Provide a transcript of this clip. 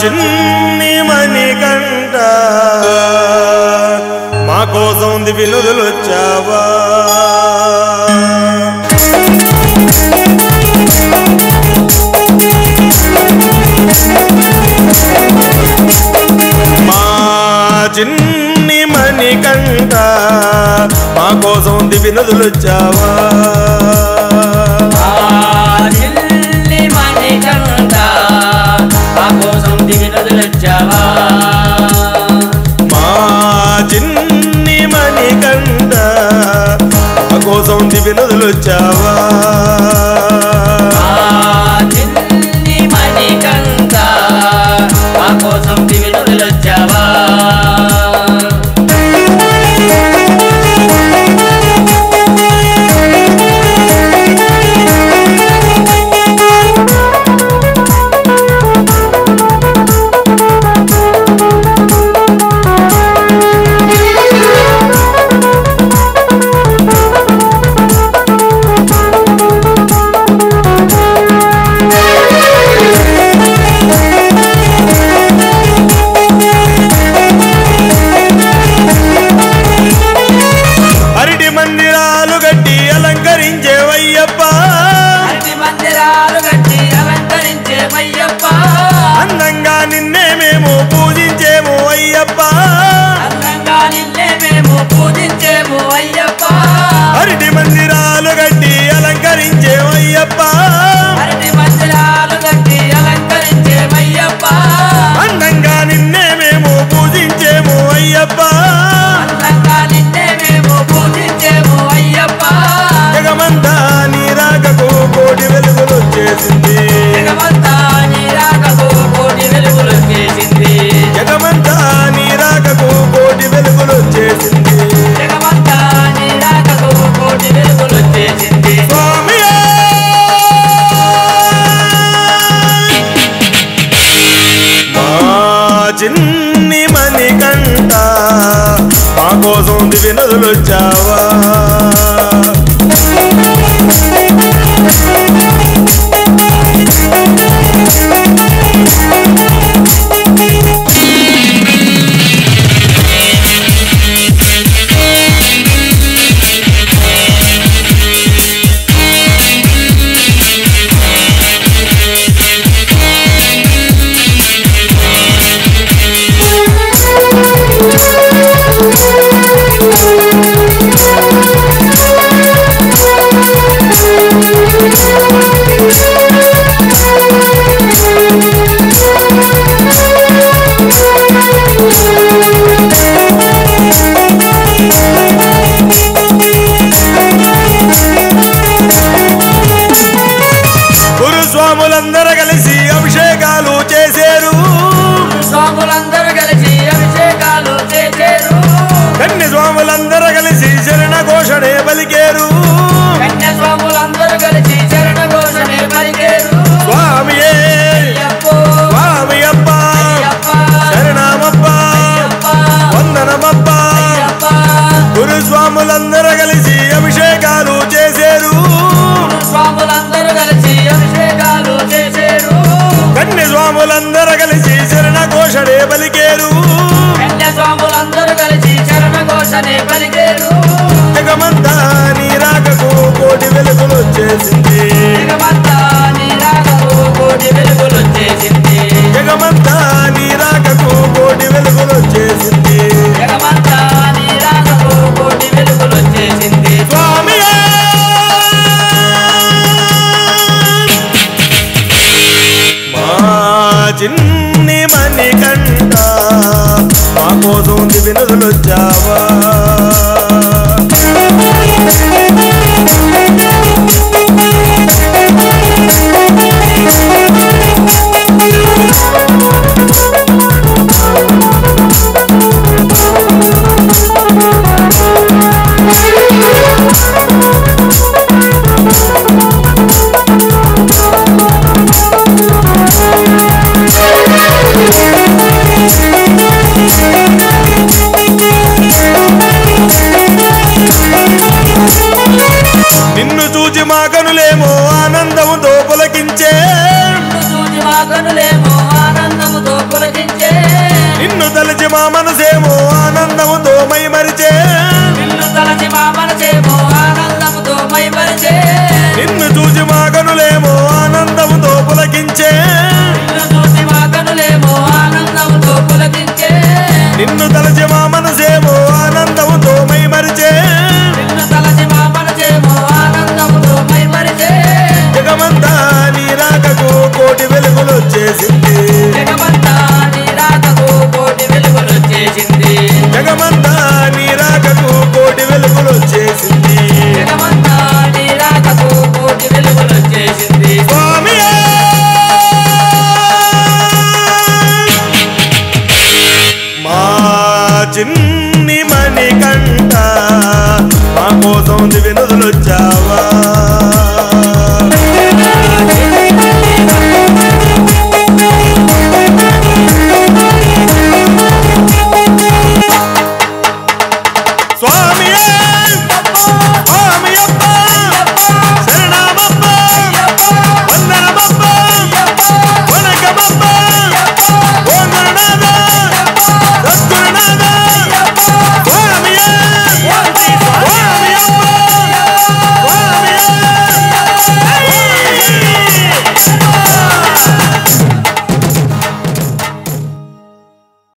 చిన్ని మణికంఠ మా కోసం దివి నుదులొచ్చావా మా చిన్ని మణికంఠ మా కోసం దివి నుదులొచ్చావా చిన్ని మణికంఠ మా కోసం దివి నుదులొచ్చావా మా చిన్ని మణికంఠ మా కోసం దివి నుదులొచ్చావా చిన్ని మణికంఠ మా కోసం దివి నుదులొచ్చావా అందంగా నిన్నే మేము పూజించేము అయ్యప్ప అందంగా నిన్నే మేము పూజించేము అయ్యప్ప అరటి మందిరాలు గట్టి అలంకరించేము అయ్యప్ప అరటి మందిరాలు గట్టి అలంకరించేమయ్యప్ప అందంగా నిన్నే మేము పూజించేము అయ్యప్ప అందంగా నిన్నే మేము పూజించేము అయ్యప్ప జగమంతా నీ రాకకు కోటి వెలుగులు వచ్చేసింది జగమంతా నీ రాకకు కోటి వెలుగులు వచ్చేసింది జగమంతా నీ రాకకు కోటి వెలుగులు వచ్చేసింది జగమంతా నీ రాకకు కోటి వెలుగులు వచ్చేసింది స్వామియే మా చిన్ని మణికంఠ మా కోసం దివి నుదులొచ్చావా గురుస్వాములందరూ కలిసి అభిషేకాలు చేశారు స్వాములందరూ కలిసి అభిషేకాలు చేశారు కన్య స్వాములందరూ కలిసి శరణ ఘోషణే పలికేరు కన్య స్వాములందరూ కలిసి శరణ ఘోషణే పలికేరు స్వామియే స్వామియప్ప శరణమప్ప వందనమప్ప గురుస్వాములందరూ కలిసి అభిషేకాలు చేశారు స్వాములందరూ కలిసి అభిషేకాలు చేశారు కన్య స్వాములందరూ కలిసి శరణ ఘోషణే పలికేరు కన్య స్వాములందరూ కలిసి శరణ ఘోషణే పలికేరు జగమంతా నీ రాకకు కోటి వెలుగులు వచ్చేసింది జగమంతా నీ రాకకు కోటి వెలుగులు వచ్చేసింది జగమంతా నీ రాకకు కోటి వెలుగులు వచ్చేసింది జగమంతా నీ రాకకు కోటి వెలుగులు వచ్చేసింది స్వామియే మా చిన్ని మణికంఠ మా కోసం దివి నుదులొచ్చావా నిన్ను చూచి మా కనులేమో ఆనందముతో పులకించే కనులేమో ఆనందముతో తలచి మా మనసేమో ఆనందముతో మై మరిచే నిన్ను తలచి మా మనసేమో ఆనందముతో మైమరిచే నిన్ను చూసి మా కనులేమో ఆనందముతో పులకించే నిన్ను చూసి మా కనులేమో ఆనందముతో పులకించే నిన్ను తలచి మా మనసేమో ఆనందముతో మై మరిచే నిన్ను తలచి మా మనసేమో ఆనందముతో మైమరిచే జగమంతా నీ రాకకు కోటి వెలుగులు వచ్చేసింది జగమంతా నీ రాకకు కోటి వెలుగులు వచ్చేసింది జగమంతా నీ రాకకు కోటి వెలుగులు వచ్చేసింది జగమంతా నీ రాకకు కోటి వెలుగులు వచ్చేసింది స్వామియే మా చిన్ని మణికంఠ మా కోసం దివి నదులొచ్చావా స్వామి